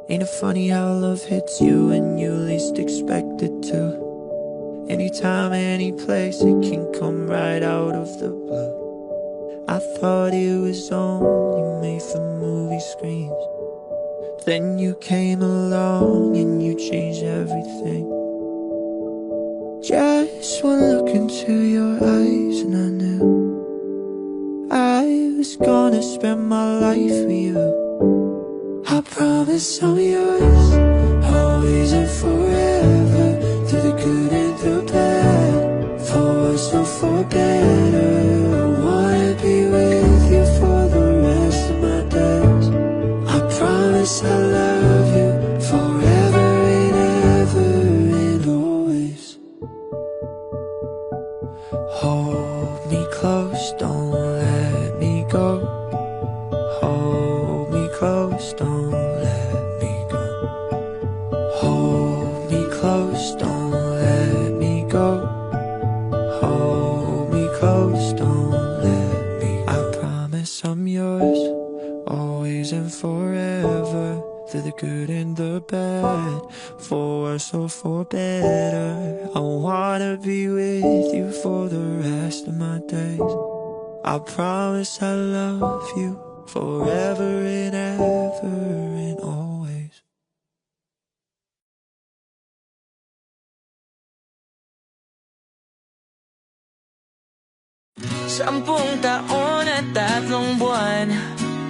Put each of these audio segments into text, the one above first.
Ain't it funny how love hits you when you least expect it to? Anytime, any place, it can come right out of the blue. I thought it was only made for movie screens. Then you came along and you changed everything. Just one look into your eyes and I knew I was gonna spend my life with you. I promise I'm yours, always and forever, through the good and the bad, for worse or for better. I wanna be with you for the rest of my days. I promise I love you forever and ever and always. Hold me close, don't let me go. Hold me close, don't let me go. Hold me close, don't let me go. Hold me close, don't let me go. I promise I'm yours, always and forever, through the good and the bad, for worse or for better. I wanna be with you for the rest of my days. I promise I love you forever and ever and always. Sampung taon at 3 buwan,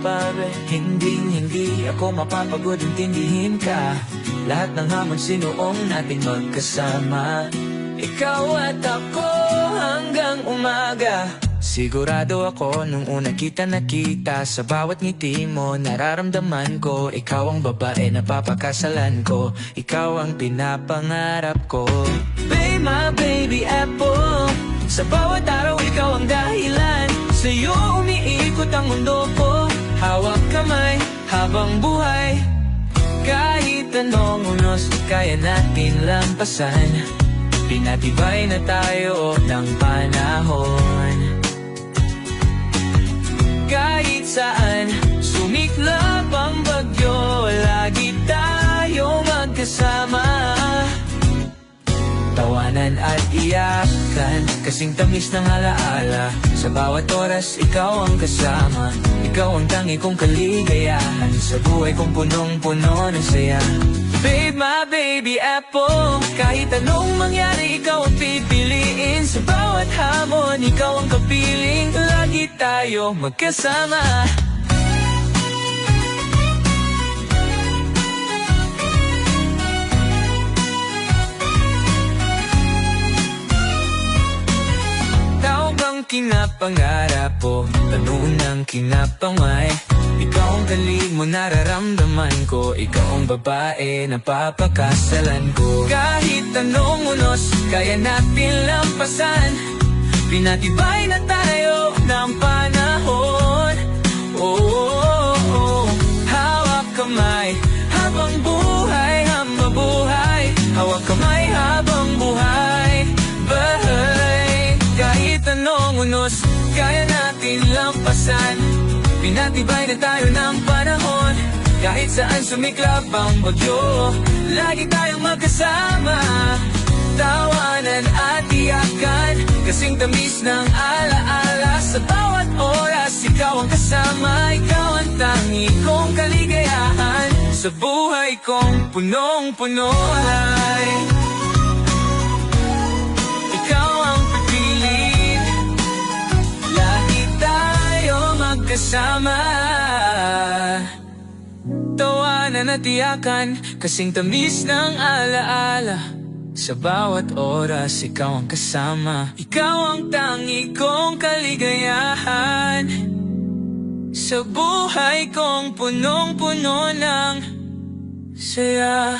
pare, hindi ako mapapagod intindihin ka. Lahat ng hamon sinuong natin magkasama, ikaw at ako hanggang umaga. Sigurado ako nung una kita nakita, sa bawat ngiti mo nararamdaman ko, ikaw ang babae na papakasalan ko, ikaw ang pinapangarap ko. Babe, my baby apple, sa bawat araw ikaw ang dahilan, sa'yo umiikot ang mundo ko. Hawak kamay habang buhay, kahit anong unos kaya natin lampasan. Pinatibay na tayo ng panahon. Kahit saan sumiklap ang bagyo, lagi tayo magkasama. Tawanan at iyakan, kasing tamis ng alaala, sa bawat oras ikaw ang kasama. Ikaw ang tangi kong kaligayahan, sa buhay kong punong-puno ng saya. Babe, my baby apple, kahit anong mangyari ikaw ang pipiliin. Sa bawat hamon ikaw ang kapiling, lagi tayo magkasama. Kinapangarap po, tanunang kinapangay, ikaw ang kalig mo nararamdaman ko, ikaw ang babae na papakasalan ko. Kahit anong unos kaya natin lampasan, pinatibay na tayo ng panahon. Oh, oh, oh. Hawak kamay habang buhay ang mabuhay, hawak kamay habang buhay, bahay. Kahit anong unos kaya natin lampasan, pinatibay na tayo ng panahon. Kahit saan sumiklap ang bagyo, lagi tayong magkasama. Tawanan at iyakan, kasing tamis ng alaala, sa bawat oras ikaw ang kasama. Ikaw ang tangi kong kaligayahan, sa buhay kong punong-puno ay kasama. Tawanan at iyakan, kasing tamis ng alaala, sa bawat oras ikaw ang kasama. Ikaw ang tangi kong kaligayahan, sa buhay kong punong-puno ng saya.